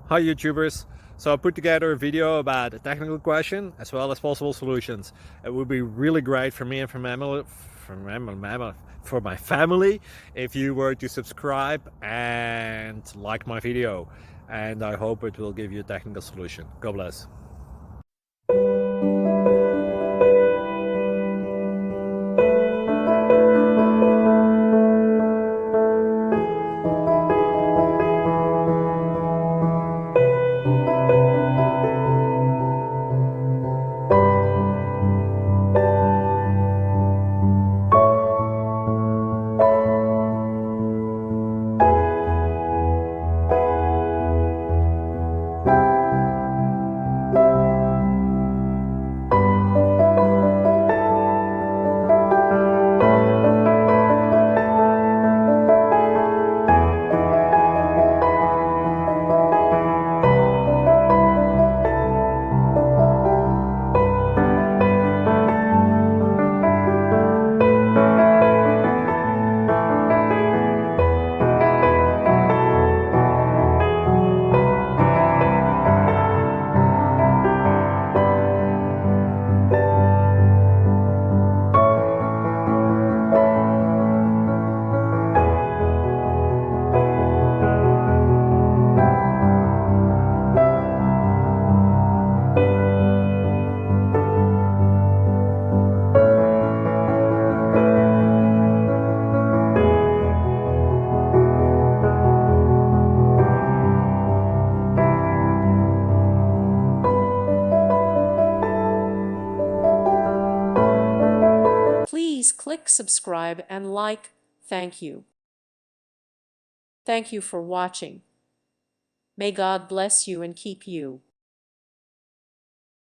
Hi YouTubers. So I put together a video about a technical question as well as possible solutions. It would be really great for me and for my family if you were to subscribe and like my video. And I hope it will give you a technical solution. God bless. Please click subscribe and like. Thank you. Thank you for watching. May God bless you and keep you.